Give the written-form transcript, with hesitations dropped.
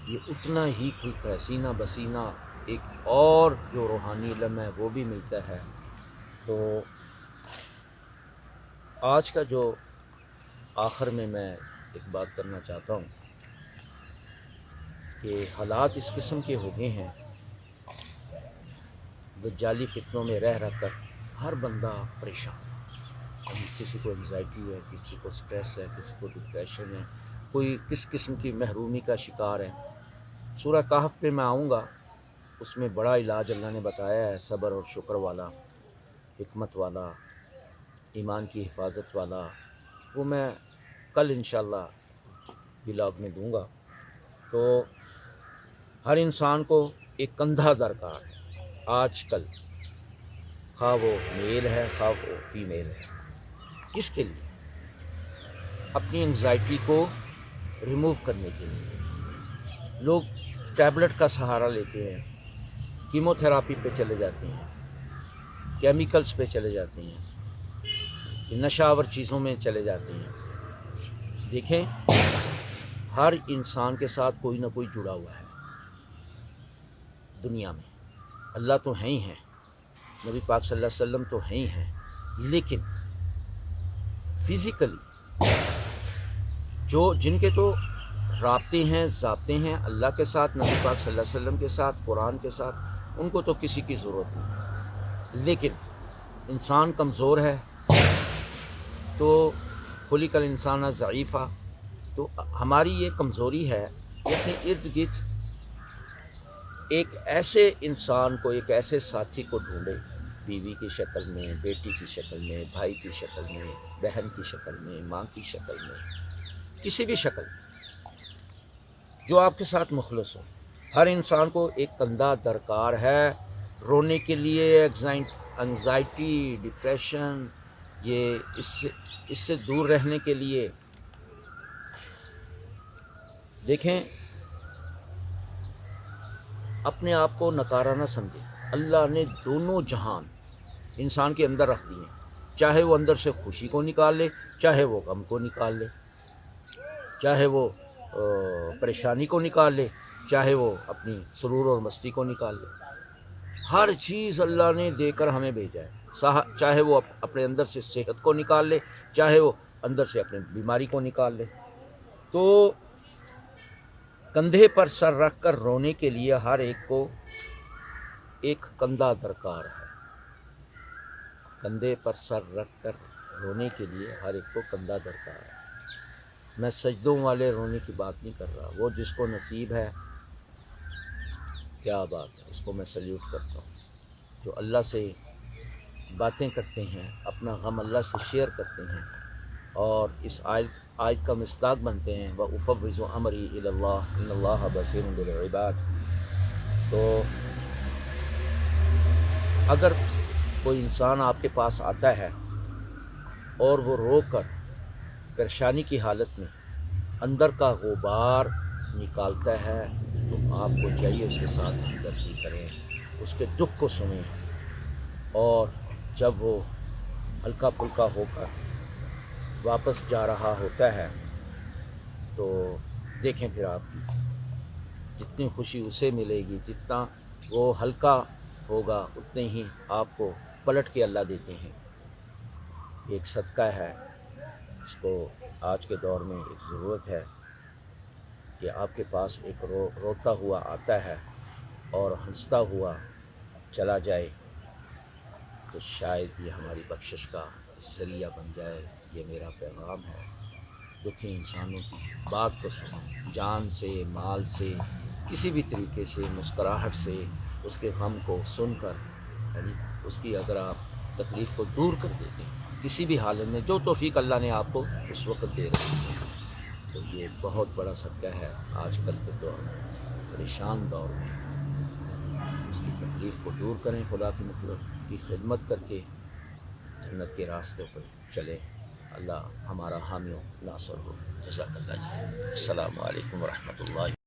یہ اتنا ہی کھلتا ہے، سینہ بسینہ ایک اور جو روحانی علم ہے وہ بھی ملتا ہے۔ تو آج کا جو آخر میں ایک بات کرنا چاہتا ہوں کہ حالات اس قسم کے ہو گئے ہیں، دجالی فتنوں میں رہ کر ہر بندہ پریشان ہے۔ کسی کو انگزائٹی ہے، کسی کو سٹریس ہے، کسی کو ڈپریشن ہے، کوئی کس قسم کی محرومی کا شکار ہے۔ سورہ کہف پہ میں آؤں گا، اس میں بڑا علاج اللہ نے بتایا ہے، صبر اور شکر والا، حکمت والا، ایمان کی حفاظت والا۔ وہ میں کل انشاءاللہ ولاگ میں دوں گا۔ تو ہر انسان کو ایک کندھا درکار ہے آج کل، خواہ وہ میل ہے خواہ وہ فیمیل ہے۔ کس کے لیے؟ اپنی انگزائٹی کو ریموو کرنے کے لیے لوگ ٹیبلٹ کا سہارا لیتے ہیں، کیمو تھراپی پہ چلے جاتے ہیں، کیمیکلز پہ چلے جاتے ہیں، نشہ آور چیزوں میں چلے جاتے ہیں۔ دیکھیں، ہر انسان کے ساتھ کوئی نہ کوئی جڑا ہوا ہے دنیا میں۔ اللہ تو ہیں ہی ہیں، نبی پاک صلی اللہ علیہ وسلم تو ہیں ہی ہیں، لیکن فزیکلی جن کے تو رابطے ہیں، ضابطے ہیں اللہ کے ساتھ، نبی پاک صلی اللہ علیہ وسلم کے ساتھ، قرآن کے ساتھ، ان کو تو کسی کی ضرورت نہیں۔ لیکن انسان کمزور ہے، تو خلق الانسان ضعیفا، تو ہماری یہ کمزوری ہے کہ اپنے ارد گرد ایک ایسے انسان کو، ایک ایسے ساتھی کو ڈھونڈے، بیوی کی شکل میں، بیٹی کی شکل میں، بھائی کی شکل میں، بہن کی شکل میں، ماں کی شکل میں، کسی بھی شکل میں، جو آپ کے ساتھ مخلص ہو۔ ہر انسان کو ایک کندھا درکار ہے رونے کے لیے، انگزائٹی، ڈپریشن، یہ اس سے دور رہنے کے لیے۔ دیکھیں، اپنے آپ کو نکارا نہ سمجھیں۔ اللہ نے دونوں جہان انسان کے اندر رکھ دیے ہیں، چاہے وہ اندر سے خوشی کو نکال لے، چاہے وہ غم کو نکال لے، چاہے وہ پریشانی کو نکال لے، چاہے وہ اپنی سرور اور مستی کو نکال لے۔ ہر چیز اللہ نے دے کر ہمیں بھیجا ہے، چاہے وہ اپنے اندر سے صحت کو نکال لے، چاہے وہ اندر سے اپنے بیماری کو نکال لے۔ تو کندھے پر سر رکھ کر رونے کے لیے ہر ایک کو ایک کندھا درکار ہے۔ کندھے پر سر رکھ کر رونے کے لیے ہر ایک کو کندھا درکار ہے۔ میں سجدوں والے رونے کی بات نہیں کر رہا، وہ جس کو نصیب ہے، کیا بات ہے، اس کو میں سلیوٹ کرتا ہوں، جو اللہ سے باتیں کرتے ہیں، اپنا غم اللہ سے شیئر کرتے ہیں، اور اس آیت کا مصداق بنتے ہیں، وَأُفَوِّضُ أَمْرِي إِلَى اللَّهِ إِنَّ اللَّهَ بَصِيرٌ بِالْعِبَادِ۔ تو اگر کوئی انسان آپ کے پاس آتا ہے اور وہ رو کر پریشانی کی حالت میں اندر کا غبار نکالتا ہے، تو آپ کو چاہیے اس کے ساتھ ہمدردی کریں، اس کے دکھ کو سنیں، اور جب وہ ہلکا پھلکا ہو کر واپس جا رہا ہوتا ہے تو دیکھیں پھر آپ کی جتنی خوشی اسے ملے گی، جتنا وہ ہلکا ہوگا، اتنے ہی آپ کو پلٹ کے اللہ دیتے ہیں۔ ایک صدقہ ہے، اس کو آج کے دور میں ایک ضرورت ہے کہ آپ کے پاس ایک روتا ہوا آتا ہے اور ہنستا ہوا چلا جائے، تو شاید یہ ہماری بخشش کا ذریعہ بن جائے۔ یہ میرا پیغام ہے، دکھی انسانوں کی بات کو سنیں، جان سے، مال سے، کسی بھی طریقے سے، مسکراہٹ سے اس کے غم کو سن کر، یعنی اس کی اگر آپ تکلیف کو دور کر دیتے ہیں کسی بھی حالت میں، جو توفیق اللہ نے آپ کو اس وقت دے رکھی ہے، تو یہ بہت بڑا صدقہ ہے آج کل کے دور میں، پریشان دور میں۔ اس کی تکلیف کو دور کریں، خدا کی مخلوق کی خدمت کر کے جنت کے راستے پر چلیں۔ اللہ ہمارا حامی و ناصر ہو۔ جزاک اللہ جی۔ السلام علیکم ورحمۃ اللہ۔